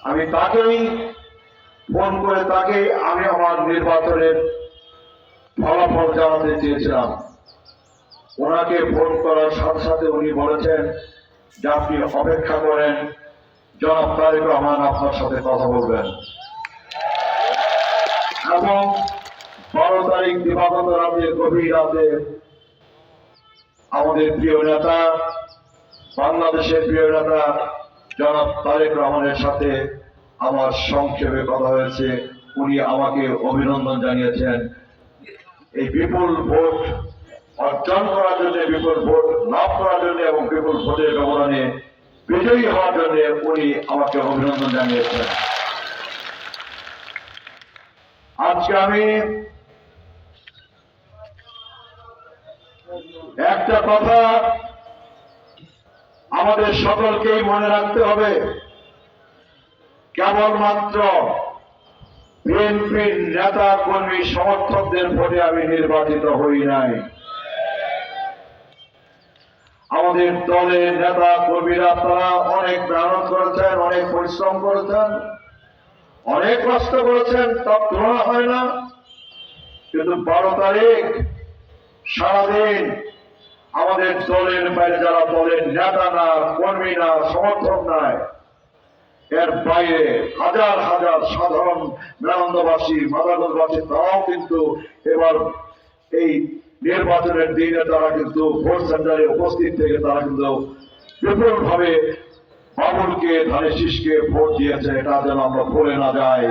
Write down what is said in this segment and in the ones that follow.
আমি তাকেই ফোন করে আমি আমার নির্বাচনের ফলাফল জানাতে চেয়েছিলাম। ওনাকে ফোন করার সাথে সাথে উনি বলেছেন যে আপনি অপেক্ষা করেন, জনাব তারেক রহমান আপনার সাথে কথা বলবেন। এবং 12 তারিখ দিবাগত রাতে গভীর রাতে আমাদের প্রিয় নেতা, বাংলাদেশের প্রিয় নেতা জনাব তারেক রহমানের সাথে আমার সংক্ষেপে কথা হয়েছে। উনি আমাকে অভিনন্দন জানিয়েছেন এই বিপুল ভোট অর্জন করার জন্য, বিপুল ভোট লাভ করার জন্য এবং বিপুল ভোটের ব্যবধানে বিজয়ী হওয়ার জন্য উনি আমাকে অভিনন্দন জানিয়েছেন। আজকে আমি একটা কথা আমাদের সকলকেই মনে রাখতে হবে, কেবলমাত্র বিএনপির নেতা কর্মী সমর্থকদের ভোটে আমি নির্বাচিত হই নাই। আমাদের দলের নেতা কর্মীরা তারা অনেক মেহনত করেছেন, অনেক পরিশ্রম করেছেন, অনেক কষ্ট করেছেন, তা তুলনা হয় না। কিন্তু 12 তারিখ সারাদিন আমাদের দলের বাইরে যারা দলের নেতা না, কর্মী না, সমর্থক নাই, এর বাইরে হাজার হাজার সাধারণ মেরান্দবাসী, মাদারগঞ্জবাসী তারাও কিন্তু এবার এই নির্বাচনের দিনে তারা কিন্তু ভোট সেন্টারে উপস্থিত থেকে তারা কিন্তু বিপুলভাবে বাবুলকে, ধানের শীষকে ভোট দিয়েছে। এটা যেন আমরা ভুলে না যাই।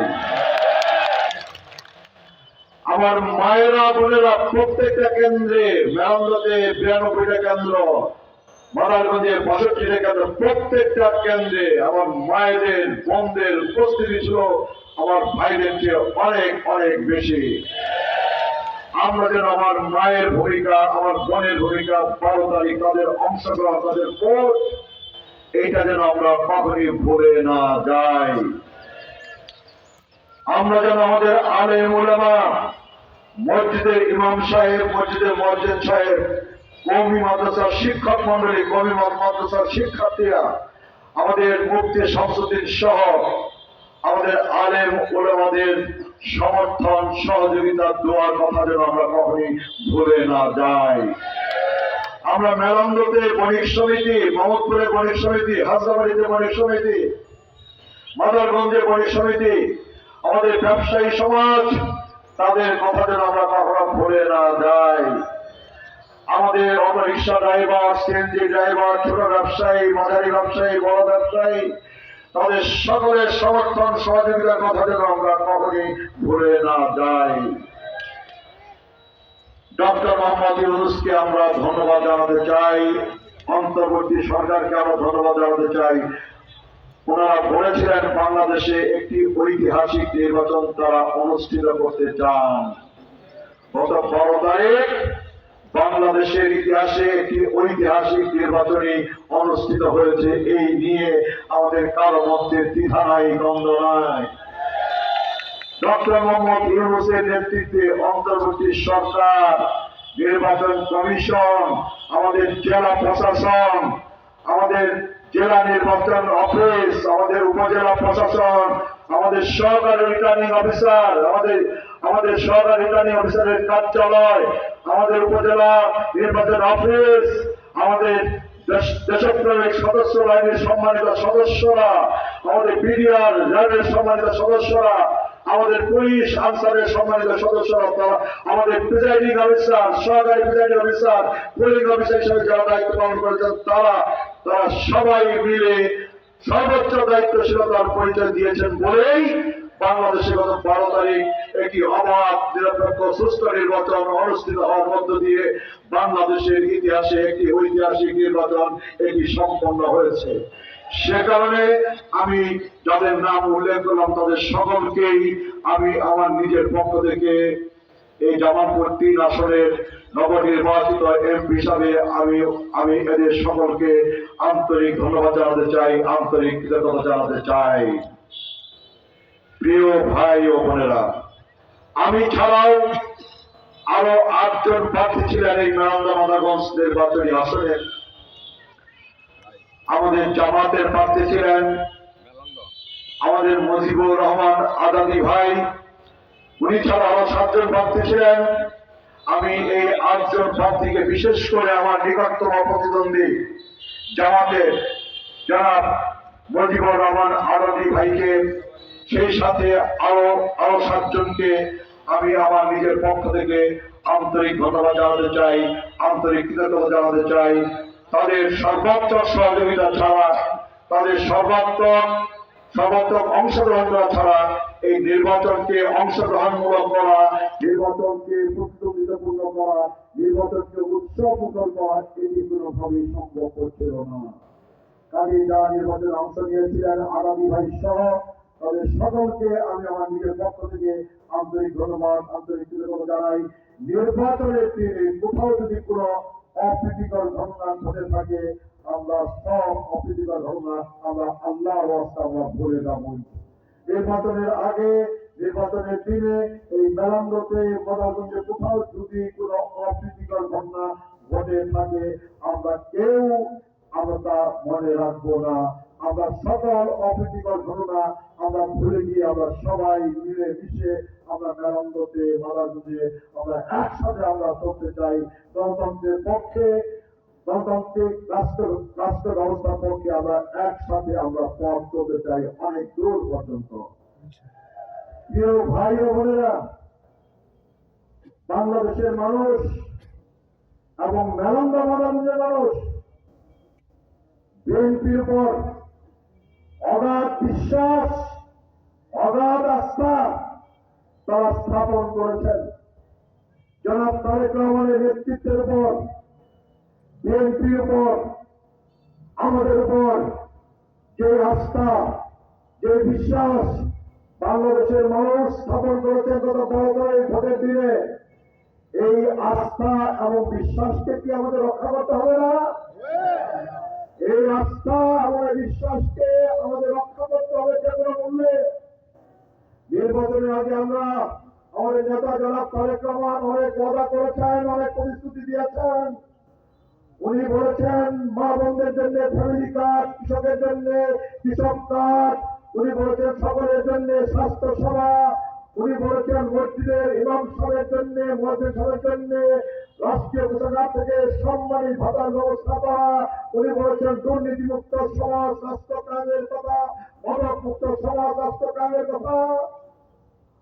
আমার মায়েরা বোনেরা প্রত্যেকটা কেন্দ্রে, মেরান্দতে 92টা কেন্দ্র, মাদারগঞ্জে 62টা কেন্দ্র, প্রত্যেকটা কেন্দ্রে আমার মায়েদের বোনদের উপস্থিতি ছিল আমার ভাইদের চেয়ে অনেক অনেক বেশি। আমরা যেন আমার মায়ের ভূমিকা, আমার বোনের ভূমিকা, 12 তারিখ তাদের অংশগ্রহণ, তাদের ভোট, এইটা যেন আমরা কখনই ভুলে না যাই। আমরা যেন আমাদের আলেম উলামা, মসজিদের ইমাম সাহেব, মসজিদের মুয়াজ্জিন সাহেব, কওমি মাদ্রাসার শিক্ষক মন্ডলী, কওমি মাদ্রাসার শিক্ষার্থীরা, আমাদের মুফতি শামসুদ্দিন সহ আমাদের আলেম উলামাদের সমর্থন, সহযোগিতা, দোয়ার কথা যেন আমরা কখনই ভুলে না যাই। আমরা মেলান্দতে বণিক সমিতি, মোহাম্মদপুরে বণিক সমিতি, হাসনাবাড়িতে বণিক সমিতি, মাদারগঞ্জে বণিক সমিতি, আমাদের ব্যবসায়ী সমাজ, তাদের কথা যেন আমরা কখনো ভুলে না যাই। আমাদের অটোরিক্সা ড্রাইভার, সিএনজি ড্রাইভার, ছোট ব্যবসায়ী, মাঝারি ব্যবসায়ী, বড় ব্যবসায়ী, তাদের সকলের সমর্থন, সহযোগিতার কথা যেন আমরা কখনই ভুলে না যাই। ডক্টর মোহাম্মদ ইউনূসকে আমরা ধন্যবাদ জানাতে চাই, অন্তর্বর্তী সরকারকে আমরা ধন্যবাদ জানাতে চাই। ওনারা বলেছিলেন বাংলাদেশে একটি ঐতিহাসিক নির্বাচন তারা অনুষ্ঠিত করতে চান। গত 12 তারিখ বাংলাদেশের ইতিহাসে একটি ঐতিহাসিক নির্বাচনী অনুষ্ঠিত হয়েছে। এই নিয়ে আমাদের কারো মধ্যে দ্বিধা নাই, দ্বন্দ্ব নাই। ডক্টর মোহাম্মদ ইউনূসের নেতৃত্বে অন্তর্বর্তী সরকার, নির্বাচন কমিশন, আমাদের জেলা প্রশাসন, আমাদের জেলা নির্বাচন অফিস, আমাদের উপজেলা প্রশাসন, আমাদের সহকারী রিটার্নিং অফিসার, আমাদের সহকারী রিটার্নিং অফিসারের কার্যালয়, আমাদের উপজেলা নির্বাচন অফিস, আমাদের দেশপ্রেমিক সদস্য বাহিনীর সম্মানিত সদস্যরা, আমাদের বিডিআর র্যাবের সম্মানিত সদস্যরা, আমাদের পুলিশ আনসারের সম্মানিত সদস্যরা, আমাদের প্রিজাইডিং অফিসার, সহকারী প্রিজাইডিং অফিসার, পুলিং অফিসার হিসেবে যারা দায়িত্ব পালন করেছেন তারা সবাই মিলে সর্বোচ্চ দায়িত্বশীলতার পরিচয় দিয়েছেন বলেই বাংলাদেশে গত 12 তারিখ একটি অবাধ, নিরপেক্ষ, সুষ্ঠু নির্বাচন অনুষ্ঠিত হওয়ার মধ্য দিয়ে বাংলাদেশের ইতিহাসে একটি ঐতিহাসিক নির্বাচন এটি সম্পন্ন হয়েছে। সে কারণে আমি যাদের নাম উল্লেখ করলাম তাদের সকলকেই আমি আমার নিজের পক্ষ থেকে এই জামালপুর 3 আসনের নবনির্বাচিত এমপি হিসাবে আমি এদের সকলকে আন্তরিক ধন্যবাদ জানাতে চাই, আন্তরিক কৃতজ্ঞতা জানাতে চাই। প্রিয় ভাই ও বোনেরা, আমি ছাড়াও আরো 8 জন প্রার্থী ছিলেন এই মেরান্দা মাদারগঞ্জ নির্বাচনী আসনে। আমাদের জামাতের প্রার্থী ছিলেন আমাদের মুজিবুর রহমান আজাদী ভাই, উনি ছাড়া আরো 7 জন প্রার্থী ছিলেন। আমি এই 8 জন প্রার্থীকে বিশেষ করে আমার নিকটতম প্রতিদ্বন্দ্বী জামাতের জনাব মুজিবুর রহমান আজাদী ভাইকে, সেই সাথে আরো 7 জনকে আমি আমার নিজের পক্ষ থেকে আন্তরিক ধন্যবাদ জানাতে চাই, আন্তরিক কৃতজ্ঞতা জানাতে চাই। তাদের সর্বাত্মক সহযোগিতা ছাড়া, তাদের সর্বাত্মক অংশগ্রহণ করা ছাড়া এই নির্বাচনকে অংশগ্রহণমূলক করা, নির্বাচনকে প্রতিদ্বন্দ্বিতাপূর্ণ করা, নির্বাচনকে উৎসবমুখর করা, এটি কোনোভাবেই সম্ভব হচ্ছিল না। কাজে যারা নির্বাচনে অংশ নিয়েছিলেন আজাদী ভাই সহ তাদের সকলকে আমি আমার নিজের পক্ষ থেকে আন্তরিক ধন্যবাদ, আন্তরিক কৃতজ্ঞতা জানাই। নির্বাচনের দিনে কোথাও যদি কোনো অপ্রীতিকর ঘটনা ঘটে থাকে, আমরা সব অপ্রীতিকর ঘটনা আমরা আল্লাহর রাস্তা আমরা ভুলে যাবো। নির্বাচনের আগে, নির্বাচনের দিনে এই মেলান্দতে বদলগঞ্জে কোথাও যদি কোনো অপ্রীতিকর ঘটনা ঘটে থাকে, আমরা কেউ আমরা তা মনে রাখবো না। আমরা সকল অপ্রীতিকর ঘটনা আমরা ভুলে গিয়ে আমরা সবাই মিলে মিশে আমরা মেলান্দতে বদলগঞ্জে আমরা একসাথে আমরা চলতে চাই। গণতন্ত্রের পক্ষে, গণতান্ত্রিক রাষ্ট্র ব্যবস্থার পক্ষে আমরা একসাথে আমরা পথ চলতে চাই অনেক দূর পর্যন্ত। প্রিয় ভাই ও বোনেরা, বাংলাদেশের মানুষ এবং মেলান্দা বদলগঞ্জের মানুষ বিএনপির উপর অগাধ বিশ্বাস, অগাধ আস্থা তারা স্থাপন করেছেন। জনাব তারেক রহমানের নেতৃত্বের উপর, বিএনপির উপর, আমাদের উপর যে আস্থা, যে বিশ্বাস বাংলাদেশের মানুষ স্থাপন করেছেন গত 12 তারিখ ভোটের দিনে, এই আস্থা এবং বিশ্বাসকে কি আমাদের রক্ষা করতে হবে না? এই আস্থা এবং বিশ্বাসকে আমাদের রক্ষা করতে হবে যে কোনো মূল্যে। নির্বাচনের আগে আমরা আমাদের নেতা জনাব তারেক রহমান অনেক ওয়াদা করেছেন, অনেক প্রতিশ্রুতি দিয়েছেন। উনি বলেছেন মা বোনদের জন্য ফ্যামিলি কার্ড, কৃষকের জন্য কৃষক কার্ড, উনি বলেছেন সকলের জন্য স্বাস্থ্য সেবা, উনি বলেছেন মসজিদের ইমাম সাহেবের জন্য, মুয়াজ্জিন সাহেবের জন্য রাষ্ট্রীয় কোষাগার থেকে সম্মানী ভাতার ব্যবস্থা করা, উনি বলেছেন দুর্নীতিমুক্ত সমাজ রাষ্ট্র কায়েমের কথা, মাদকমুক্ত সমাজ রাষ্ট্র কায়েমের কথা,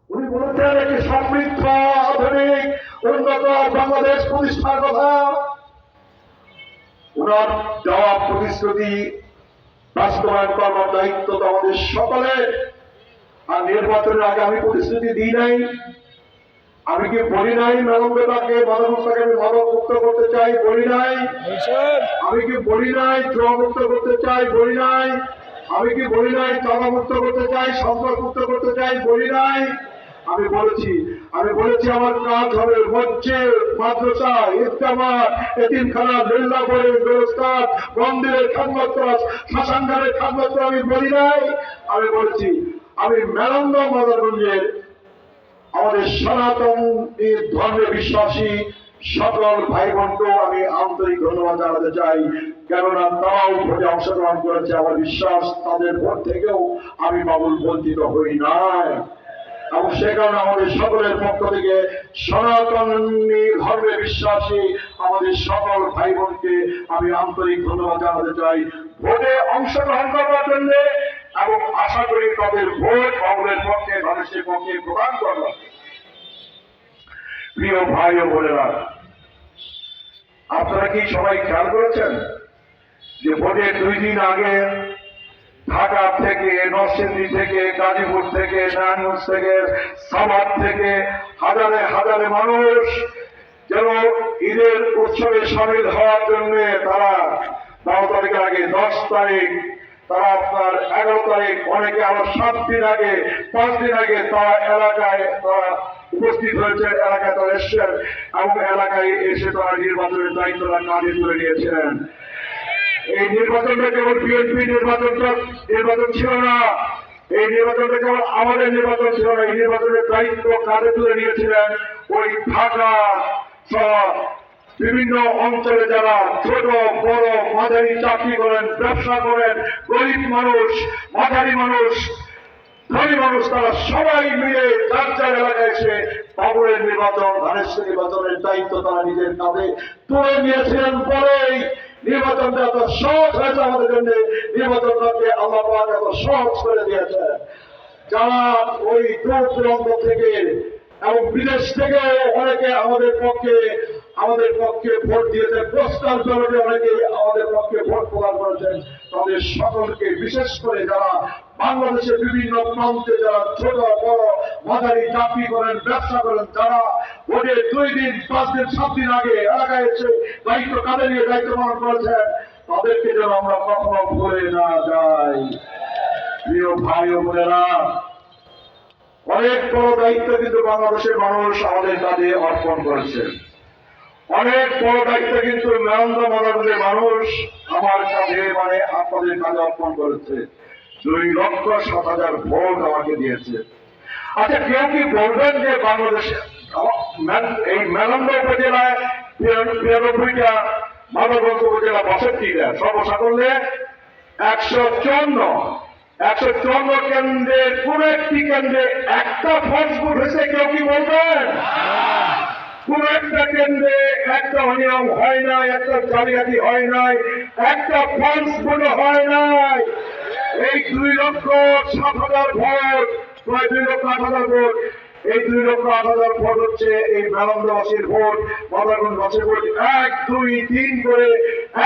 উনি বলেছেন একটি সমৃদ্ধ আধুনিক উন্নত বাংলাদেশ প্রতিষ্ঠার কথা। ওনার দেওয়া প্রতিশ্রুতি বাস্তবায়ন করার দায়িত্ব তো আমাদের সকলের। আর নির্বাচনের আগে আমি প্রতিশ্রুতি দিই নাই, আমি কি বলি নাই মেলমবেলাকে মাদকতাকে আমি মাদক মুক্ত করতে চাই, বলি নাই? আমি কি বলি নাই জুয়া মুক্ত করতে চাই, বলি নাই? আমি কি বলি নাই চাঁদা মুক্ত করতে চাই, সন্ত্রাস মুক্ত করতে চাই, বলি নাই? আমি বলেছি আমার কাজ হবে মসজিদ, মাদ্রাসা, ইজতেমাত, এতিমখানা, লিল্লাহপুরের ব্যবস্থা, মন্দিরের খাদমত করা, শ্মশানঘাটের খাদমত করা, আমি বলি নাই? আমি বলেছি আমি মেলান্দা বদলগঞ্জের আমাদের সনাতন ধর্মে বিশ্বাসী সকল ভাই বোনকেও আমি আন্তরিক ধন্যবাদ জানাতে চাই, কেননা তারাও ভোটে অংশগ্রহণ করেছে। আমার বিশ্বাস তাদের ভোট থেকেও আমি বাবুল বঞ্চিত হই নাই, এবং সে কারণে আমাদের সকলের পক্ষ থেকে সনাতনী ধর্মে বিশ্বাসী আমাদের সকল ভাই বোনকে আমি আন্তরিক ধন্যবাদ জানাতে চাই ভোটে অংশগ্রহণ করার জন্য, এবং আশা করি তাদের ভোট বাবুলের পক্ষে, মানুষের পক্ষে প্রদান করবে। প্রিয় ভাই ও বোনেরা, আপনারা কি সবাই খেয়াল করেছেন যে ভোটের 2 দিন আগে ঢাকা থেকে, নরসিংদী থেকে, গাজীপুর থেকে, নারায়ণগঞ্জ থেকে, সাভার থেকে হাজারে হাজারে মানুষ যেন ঈদের উৎসবে সামিল হওয়ার জন্য তারা 12 তারিখের আগে 10 তারিখ, তারা আপনার 11 তারিখ, অনেকে আরো 7 দিন আগে, 5 দিন আগে তারা এলাকায় তারা উপস্থিত হয়েছে, এলাকায় তারা এসছেন, এবং এলাকায় এসে তারা নির্বাচনের দায়িত্বটা কাজে তুলে নিয়েছিলেন। এই নির্বাচনটা কেবল বিএনপি নির্বাচন ছিল না, এই নির্বাচনটা কেবল আমাদের নির্বাচন ছিল না, এই নির্বাচনের দায়িত্ব কাজে তুলে নিয়েছিলেন ওই ঢাকা সহ বিভিন্ন অঞ্চলে যারা ছোট বড় মাঝারি চাকরি করেন, ব্যবসা করেন, গরিব মানুষ, মাঝারি মানুষ, ধনী মানুষ তারা সবাই মিলে যার যার এলাকায় এসে বাবুরের নির্বাচন, ধানেশ্বর নির্বাচনের দায়িত্ব তারা নিজের কাঁধে তুলে নিয়েছিলেন বলেই নির্বাচনটা এত সহজ হয়েছে আমাদের জন্য। নির্বাচনটাকে আল্লাহ পাক এত সহজ করে দিয়েছে। যারা ওই দূর দূরান্ত থেকে এবং বিদেশ থেকে অনেকে আমাদের পক্ষে ভোট দিয়েছে, পোস্টাল ব্যালটে অনেকে আমাদের পক্ষে ভোট প্রদান করেছেন, তাদের সকলকে, বিশেষ করে যারা বাংলাদেশের বিভিন্ন প্রান্তে যারা ছোট বড় মাঝারি চাকরি করেন, ব্যবসা করেন, যারা ভোটের 2 দিন 5 দিন 7 দিন আগে এলাকায় এসে দায়িত্ব কাঁধে নিয়ে দায়িত্ব পালন করেছেন, তাদেরকে যেন আমরা কখনো ভুলে না যাই। প্রিয় ভাই ও বোনেরা, অনেক বড় দায়িত্ব কিন্তু বাংলাদেশের মানুষ আমাদের কাঁধে অর্পণ করেছে। অনেক বড় দায়িত্ব কিন্তু নরেন্দ্র মোদীর মানুষ আমার কাঁধে, মানে আপনাদের কাঁধে অর্পণ করেছে। 2,07,000 ভোট আমাকে দিয়েছে। আচ্ছা, কেউ কি বলবেন যে বাংলাদেশে এই মেলন্দ উপজেলায় 93টা, মাধবগঞ্জ উপজেলা 62টা, সর্বসাকল্যে 154 কেন্দ্রের কোন একটি কেন্দ্রে একটা ফলস ভোট হয়েছে? কেউ কি বলবেন? কোন একটা কেন্দ্রে একটা অনিয়ম হয় নাই, একটা জালিয়াতি হয় নাই, একটা ফলস ভোট হয় নাই। এই 2,07,000 ভোট, প্রায় 2,08,000 ভোট, এই 2,08,000 ভোট হচ্ছে এই মেলন্দবাসীর ভোট, মাদারগঞ্জবাসীর ভোট। 1, 2, 3 করে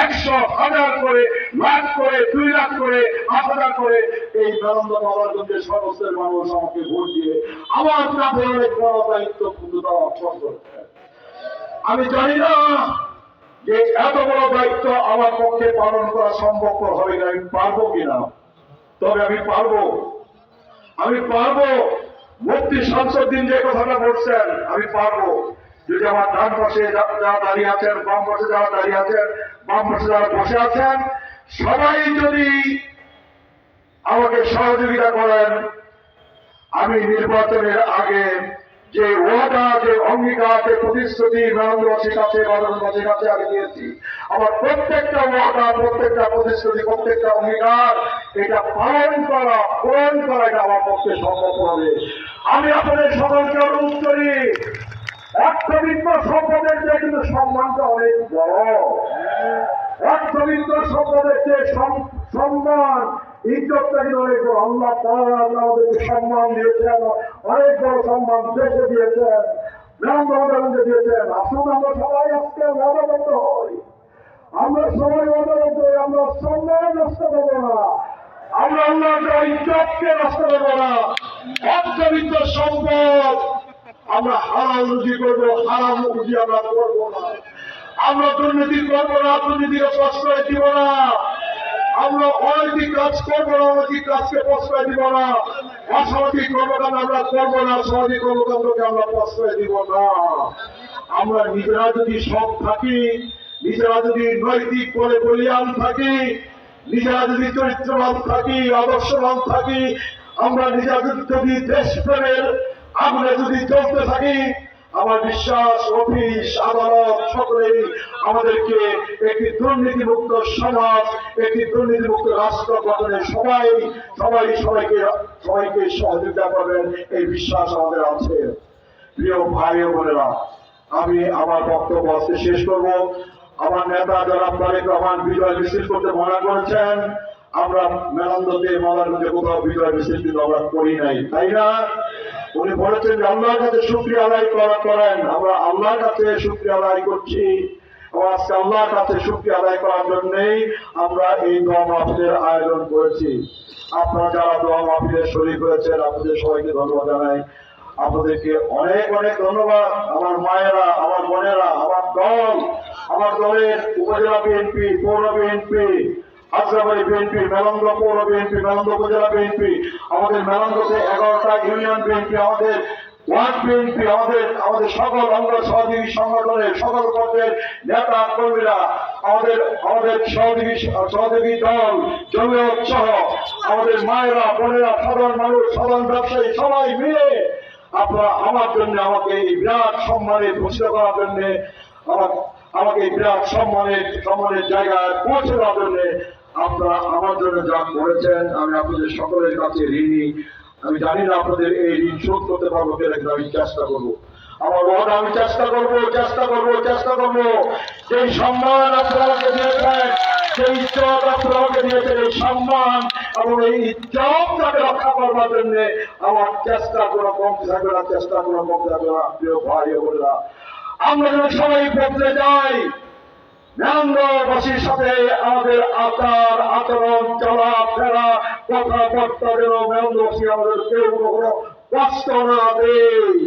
100,000 করে, লাখ করে, 2 লাখ করে, 8,000 করে এই মেলন্দ মাদারগঞ্জের সমস্তের মানুষ আমাকে ভোট দিয়ে আমার কাছে অনেক বড় দায়িত্ব কিন্তু তারা অর্পণ করছে। আমি জানি না যে এত বড় দায়িত্ব আমার পক্ষে পালন করা সম্ভব হবে না, আমি পারবো কিনা। তবে আমি পারবো। মুফতি শামসুদ্দিন যে কথাটা বলছেন, আমি পারবো। যদি আমার ডান পাশে যারা দাঁড়িয়ে আছেন, বাম পাশে যারা দাঁড়িয়ে আছেন, বাম পাশে যারা বসে আছেন, সবাই যদি আমাকে সহযোগিতা করেন, আমি নির্বাচনের আগে যে ওয়াদা, যে অঙ্গীকার, যে প্রতিশ্রুতি মেলন্দবাসীর কাছে, বাদলবাসীর কাছে আমি দিয়েছি, আমার প্রত্যেকটা ওয়াদা, প্রত্যেকটা প্রতিশ্রুতি, প্রত্যেকটা অঙ্গীকার এটা পালন করা, পূরণ করা, এটা আমার পক্ষে সম্ভব হবে। আমি আপনাদের সকলকে অনুরোধ করি, অর্থবিত্ত সম্পদের চেয়ে কিন্তু সম্মানটা অনেক বড়। অর্থবিত্ত সম্পদের চেয়ে সম্মান, ইজ্জতটা কিন্তু অনেক বড়। আল্লাহ আমাদেরকে সম্মান দিয়েছেন, অনেক বড় সম্মান দেশে দিয়েছেন, মেলন্দে দিয়েছেন। আসুন আমরা সবাই আজকে ওয়াদাবদ্ধ হই, আমরা সবাই ওয়াদাবদ্ধ হই, আমরা সম্মান নষ্ট করবো না, আমরা আল্লাহর ইজ্জতকে নষ্ট করবো না। অর্থবিত্ত সম্পদ আমরা হারাম রুজি করবো, হারাম রুজি আমরা করবো না। আমরা দুর্নীতি করবো না, দুর্নীতিকে প্রশ্রয় দিব না। আমরা অনৈতিক কাজ করবো না, অনৈতিক কাজকে প্রশ্রয় দিব না। অসামাজিক কর্মকাণ্ড আমরা করবো না, সামাজিক কর্মকাণ্ডকে আমরা প্রশ্রয় দিব না। আমরা নিজেরা যদি সৎ থাকি, নিজেরা যদি নৈতিক করে বলিয়ান থাকি, নিজেরা যদি চরিত্রবান থাকি, আদর্শবান থাকি, আমরা নিজেরা যদি দেশপ্রেমের আগুনে যদি চলতে থাকি, আমার বিশ্বাস অফিস আদালত সকলেই আমাদেরকে একটি দুর্নীতিমুক্ত সমাজ, একটি দুর্নীতিমুক্ত রাষ্ট্র গঠনে সবাইকে সহযোগিতা করবেন, এই বিশ্বাস আমাদের আছে। প্রিয় ভাই ও বোনেরা, আমি আমার বক্তব্য আজকে শেষ করব। আমার নেতা জনাব তারেক রহমান বিজয় মিছিল করতে মনে করেছেন, আমরা মেলন্দতে মাদারগঞ্জে কোথাও বিজয় মিছিল কিন্তু আমরা করি নাই, তাই না? উনি বলেছেন যে আল্লাহর কাছে শুকরিয়া আদায় করেন, আমরা আল্লাহর কাছে শুকরিয়া আদায় করছি। আজকে আল্লাহর কাছে শুকরিয়া আদায় করার জন্যই আমরা এই দোয়া মাহফিলের আয়োজন করেছি। আপনারা যারা দোয়া মাহফিলে শরীক হয়েছেন, আপনাদের সবাইকে ধন্যবাদ জানাই। আপনাদেরকে অনেক অনেক ধন্যবাদ। আমার মায়েরা, আমার বোনেরা, আমার দলের উপজেলা বিএনপি, পৌর বিএনপি, আজরাবাড়ি বিএনপি, মেলন্দ পৌর বিএনপি, মেলন্দ উপজেলা বিএনপি, আমাদের মেলন্দতে 11টা ইউনিয়ন বিএনপি, আমাদের ওয়ার্ড বিএনপি, আমাদের সকল অঙ্গ সহযোগী সংগঠনের সকল পর্যায়ের নেতা কর্মীরা, আমাদের সহযোগী দল, জমিয়ত সহ আমাদের মায়েরা, বোনেরা, সাধারণ মানুষ, সাধারণ ব্যবসায়ী, সবাই মিলে আপনারা আমার জন্য, আমাকে এই বিরাট সম্মানে ভূষিত করার জন্য, আমাকে এই বিরাট সম্মানের জায়গায় পৌঁছে দেওয়ার জন্য আপনারা আমার জন্য যা করেছেন, আমি আপনাদের সকলের কাছে ঋণী। আমি জানি না আপনাদের এই ঋণ শোধ করতে পারবো কিনা, কিন্তু আমি চেষ্টা করবো। আমার মনে আমি চেষ্টা করবো। যেই সম্মান আপনারা আমাকে দিয়েছেন, সেই ইজ্জত আপনারা আমাকে দিয়েছেন, এই সম্মান এবং এই ইজ্জতটাকে রক্ষা করবার জন্য আমার চেষ্টা কোনো কমতে থাকবে না, প্রিয় ভাই ও বোনেরা। আমরা যেন সবাই বদলে যাই। মেরঙ্গবাসীর সাথে আমাদের আচার আচরণ, চলাফেরা, কথাবার্তা যেন মেরঙ্গবাসী আমাদের কেউ কখনো কষ্ট না দেয়।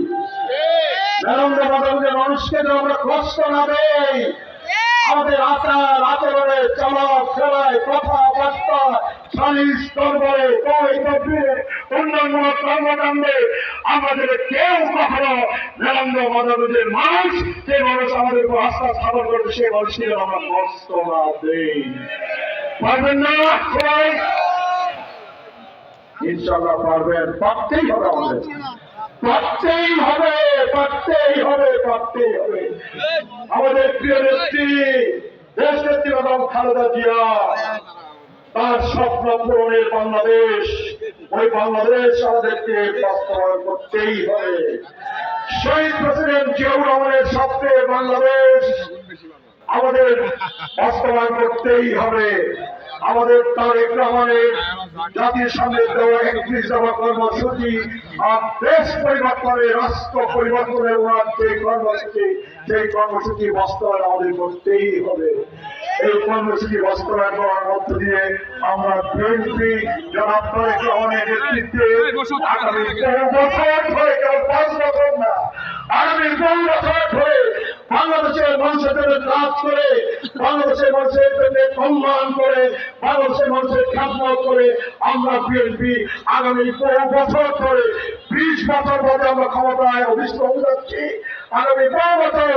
মেরঙ্গবাসীর মানুষকে যেন আমরা কষ্ট না দেই। আমাদের আচার আচরণে, চলাফেরায়, কথাবার্তা, সালিশ দরবারে, অন্যান্য কর্মকাণ্ডে আমাদের কেউ কখনো মেরঙ্গবাসীর মানুষ, যে মানুষ আমাদের উপর আস্থা স্থাপন করবে, সেই মানুষকে আমরা কষ্ট না দেই। পারবেন না সবাই? ইনশাআল্লাহ পারবেন। পারতেই হবে, আমাদের পারতেই হবে। আমাদের প্রিয় নেত্রী, দেশ নেত্রী ম্যাডাম খালেদা জিয়া, তার স্বপ্ন পূরণের বাংলাদেশ, ওই বাংলাদেশ আমাদেরকে বাস্তবায়ন করতেই হবে। শহীদ প্রেসিডেন্ট জিয়াউর রহমানের স্বপ্নের বাংলাদেশ আমাদের বাস্তবায়ন করতেই হবে। আমাদের তারেক রহমানের জাতির সামনে দেওয়া 31 দফা কর্মসূচি আর দেশ পরিবর্তনের, রাষ্ট্র পরিবর্তনের ওনার যে কর্মসূচি, সেই কর্মসূচি বাস্তবায়ন আমাদের করতেই হবে। এই কর্মসূচি বাস্তবায়ন করার মধ্য দিয়ে আমরা বিএনপি জনাব তারেক রহমানের নেতৃত্বে আগামী 5 বছর ধরে, কেবল 5 বছর না, আগামী 5 বছর ধরে বাংলাদেশের মানুষের জন্য কাজ করে, বাংলাদেশের মানুষের জন্য সম্মান করে, বাংলাদেশের মানুষের খেদমত করে আমরা বিএনপি আগামী 5 বছর ধরে, 20 বছর পরে আমরা ক্ষমতায় অধিষ্ঠ হতে যাচ্ছি। আগামী 5 বছর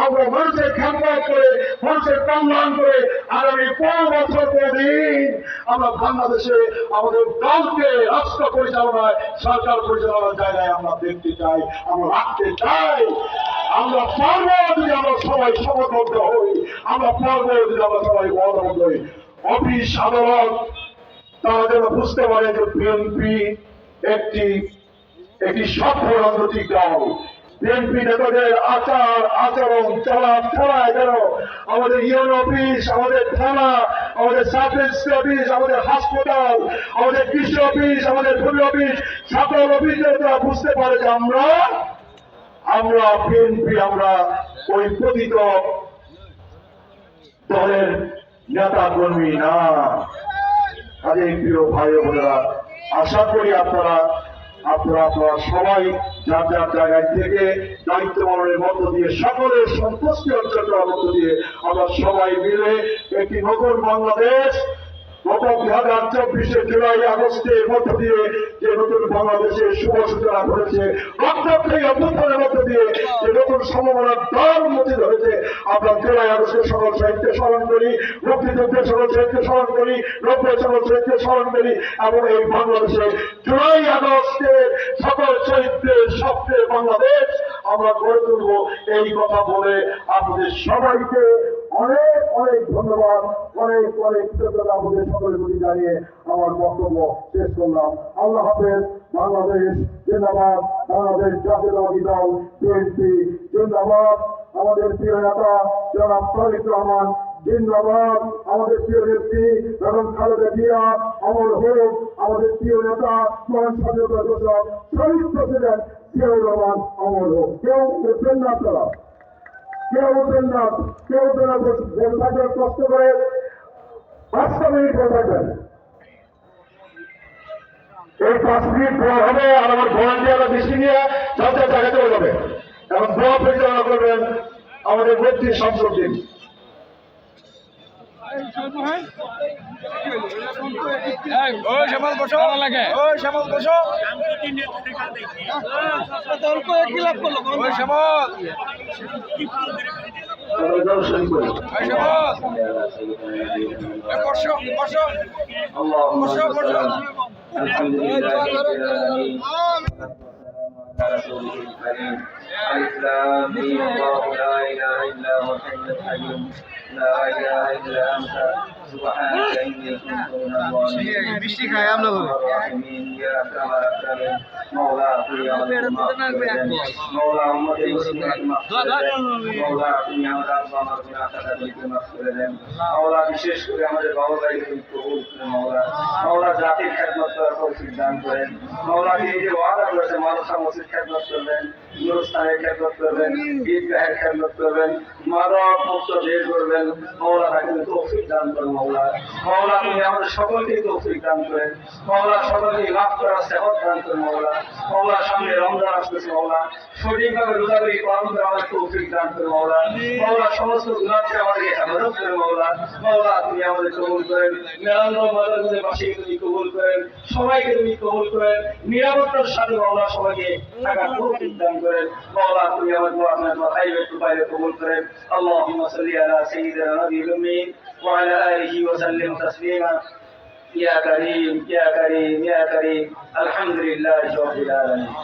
আমরা মানুষের খেদমত করে, মানুষের সম্মান করে আগামী 5 বছর দিন আমরা বাংলাদেশে আমাদের দলকে রাষ্ট্র পরিচালনায়, সরকার পরিচালনার জায়গায় আমরা দেখতে চাই, আমরা রাখতে চাই। আমরা পারবো যদি আমরা সবাই সমবদ্ধ হই, আমরা পারবো যদি আমরা সবাই ঐক্যবদ্ধ হই। অফিস আদালত তারা যেন বুঝতে পারে যে বিএনপি একটি সফল রাজনৈতিক দল। বিএনপি নেতাদের আচার আচরণ, চলাফেরায় যেন আমাদের ইউনিয়ন অফিস, আমাদের থানা, আমাদের সাব রেজিস্ট্রি অফিস, আমাদের হাসপাতাল, আমাদের কৃষি অফিস, আমাদের ভূমি অফিস, সকল অফিসে তারা বুঝতে পারে যে আমরা বিএনপি, আমরা ওই পতিত দলের নেতা কর্মী না। আরে প্রিয় ভাই বোনেরা, আশা করি আপনারা সবাই যার যার জায়গায় থেকে দায়িত্ব পালনের মধ্য দিয়ে, সকলের সন্তুষ্টি অর্জন করার মধ্য দিয়ে আমরা সবাই মিলে একটি নতুন বাংলাদেশ, গত 2024 জুলাই আগস্টের মধ্য দিয়ে যে নতুন বাংলাদেশের শুভ সূচনা করেছে, রক্তাক্ত অভ্যুত্থানের মধ্য দিয়ে যে নতুন সম্ভাবনার দ্বার উন্মোচিত হয়েছে, আমরা জুলাই আগস্টের সকল শহীদকে স্মরণ করি, মুক্তিযুদ্ধের সকল শহীদকে স্মরণ করি, নব্বই সকল শহীদকে স্মরণ করি, এবং এই বাংলাদেশে জুলাই আগস্টের সকল শহীদদের স্বপ্নের বাংলাদেশ আমরা গড়ে তুলব। এই কথা বলে আপনাদের সবাইকে অনেক অনেক ধন্যবাদ, অনেক কৃতজ্ঞতা আমাদের সকলের প্রতি জানিয়ে আমার বক্তব্য শেষ করলাম। আল্লাহ হাফেজ। বাংলাদেশ জিন্দাবাদ। বাংলাদেশ জাতীয়তাবাদী দল বিএনপি জিন্দাবাদ। আমাদের প্রিয় নেতা জনাব তারেক রহমান জিন্দাবাদ। আমাদের প্রিয় নেত্রী বেগম খালেদা জিয়া অমর হোক। আমাদের প্রিয় নেতা মহান স্বাধীনতা ঘোষক শহীদ প্রেসিডেন্ট জিয়াউর রহমান অমর হোক। কেউ উঠবেন না, আপনারা কেউ উঠবেন না, কষ্ট করে 5 মিনিট বসাবেন। এই 5 মিনিট পর হবে, আর আমার ভলান্টিয়াররা দৃষ্টি নিয়ে যাদের জায়গা চলে যাবে এবং দোয়া পরিচালনা করবেন আমাদের মন্ত্রী শামসুদ্দিন। الإسلام الله لا إله إلا هو الحي القيوم لا إله إلا أنت سبحانك إني كنت من الظالمين يا أكرم الأكرمين مولا তুমি আমাদের মাফ করে দেন مولا উম্মতে মুসলিমকে মাফ করে দেন مولا তুমি আমাদের আব্বা আমার গুনাহ খাতাগুলিকে মাফ করে দেন مولا বিশেষ করে আমাদের বাবা ভাইকে কবুল করুন مولا জাতির খেদমত করার তৌফিক দান করেন مولا তিনি যে ওয়াদা করেছেন মাদ্রাসা মসজিদ খেদমত করবেন গুরুস্থানের খেদমত করবেন ঈদগাহের খেদমত করবেন মাদক মুক্ত দেশ করবেন مولا তাকে তৌফিক দান করুন مولا তুমি আমাদের সকলকে তৌফিক দান করেন مولا সকলকে লাভ করার সেবক দান করুন مولا সামনে রমজান আসতেছে مولا সঠিকভাবে রোজাগুলি পালন করে আমাদের তৌফিক দান করুন مولا সমস্ত গুনাহ থেকে আমাদেরকে হেফাজত করুন مولا তুমি আমাদের কবুল করেন মেলান্দ মাদ্রাসার বাসীকে তুমি কবুল করেন সবাইকে তুমি কবুল করেন নিরাপত্তার সাথে مولا সবাইকে থাকার তৌফিক দান করেন مولا তুমি আমাদের দোয়া খাইবে বাইরে কবুল করেন اللهم صل على سيدنا نبي الأمي وعلى آله وسلم تسليما يا كريم يا كريم يا كريم الحمد لله رب العالمين